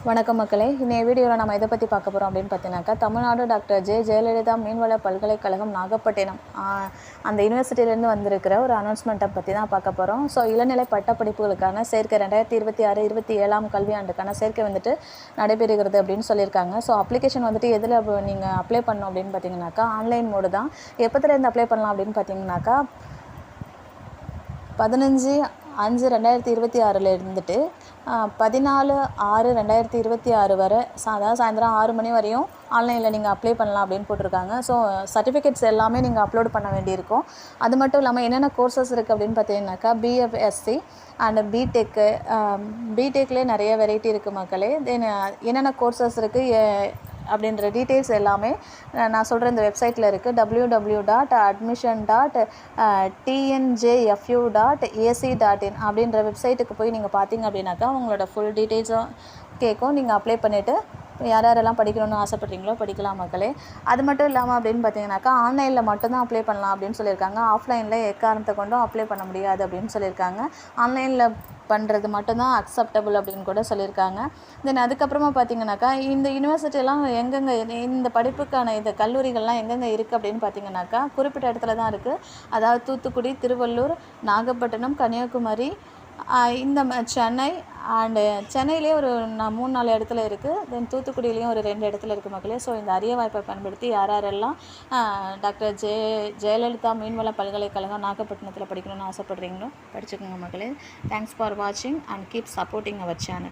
வணக்கம் மக்களே. இன்னைய வீடியோவில் நம்ம இதை பற்றி பார்க்க போகிறோம் அப்படின்னு பார்த்தீங்கன்னாக்கா, தமிழ்நாடு டாக்டர் ஜெயலலிதா மீன்வள பல்கலைக்கழகம் நாகப்பட்டினம் அந்த யூனிவர்சிட்டியிலேருந்து வந்திருக்கிற ஒரு அனௌன்ஸ்மெண்ட்டை பற்றி தான் பார்க்க போகிறோம். ஸோ இளநிலை பட்டப்படிப்புகளுக்கான சேர்க்கை 2026-27 கல்வியாண்டுக்கான சேர்க்கை வந்துட்டு நடைபெறுகிறது அப்படின்னு சொல்லியிருக்காங்க. ஸோ அப்ளிகேஷன் வந்துட்டு எதில் நீங்கள் அப்ளை பண்ணணும் அப்படின்னு பார்த்தீங்கன்னாக்கா, ஆன்லைன் மோடு தான். எப்போத்துலேருந்து அப்ளை பண்ணலாம் அப்படின்னு பார்த்தீங்கன்னாக்கா, 15/5/2026 இருந்துட்டு 14/6/2026 வரை அதாவது சாயந்தரம் 6 மணி வரையும் ஆன்லைனில் நீங்கள் அப்ளை பண்ணலாம் அப்படின்னு போட்டிருக்காங்க. ஸோ சர்டிஃபிகேட்ஸ் எல்லாமே நீங்கள் அப்லோட் பண்ண வேண்டியிருக்கும். அது மட்டும் இல்லாமல் என்னென்ன கோர்சஸ் இருக்குது அப்படின்னு பார்த்தீங்கன்னாக்கா, பிஎஃப்எஸ்சி அண்ட் பிடெக்கு. பிடெக்லேயே நிறைய வெரைட்டி இருக்குது மக்களே. தென் என்னென்ன கோர்சஸ் இருக்குது அப்படின்ற டீட்டெயில்ஸ் எல்லாமே நான் சொல்கிற இந்த வெப்சைட்டில் இருக்குது. www.admission.tnjfu.ac.in அப்படின்ற வெப்சைட்டுக்கு போய் நீங்கள் பார்த்தீங்க அப்படின்னாக்கா உங்களோட ஃபுல் டீட்டெயில்ஸும் கேட்கும். நீங்கள் அப்ளை பண்ணிவிட்டு யாரெல்லாம் படிக்கணும்னு ஆசைப்பட்றீங்களோ படிக்கலாம் மக்களே. அது மட்டும் இல்லாமல் அப்படின்னு பார்த்தீங்கன்னாக்கா, ஆன்லைனில் மட்டும்தான் அப்ளை பண்ணலாம் அப்படின்னு சொல்லியிருக்காங்க. ஆஃப்லைனில் எக்காரணத்தை கொண்டும் அப்ளை பண்ண முடியாது அப்படின்னு சொல்லியிருக்காங்க. ஆன்லைனில் பண்ணுறது மட்டும்தான் அக்செப்டபுள் அப்படின்னு கூட சொல்லியிருக்காங்க. தென் அதுக்கப்புறமா பார்த்தீங்கன்னாக்கா, இந்த யூனிவர்சிட்டியெல்லாம் எங்கெங்கே இந்த படிப்புக்கான இந்த கல்லூரிகள்லாம் எங்கெங்கே இருக்குது அப்படின்னு பார்த்தீங்கன்னாக்கா, குறிப்பிட்ட இடத்துல தான் இருக்குது. அதாவது தூத்துக்குடி, திருவள்ளூர், நாகப்பட்டினம், கன்னியாகுமரி, இந்த சென்னை அண்டு சென்னையிலே ஒரு 3-4 இடத்துல இருக்குது. தென் தூத்துக்குடியிலையும் ஒரு 2 இடத்துல இருக்குது மக்களே. ஸோ இந்த அரிய வாய்ப்பை பயன்படுத்தி யாரெல்லாம் டாக்டர் ஜெயலலிதா மீன்வள பல்கலைக்கழகம் நாகப்பட்டினத்தில் படிக்கணும்னு ஆசைப்படுறீங்களோ படிச்சுக்கோங்க மக்களே. தேங்க்ஸ் ஃபார் வாட்சிங் and keep supporting our channel.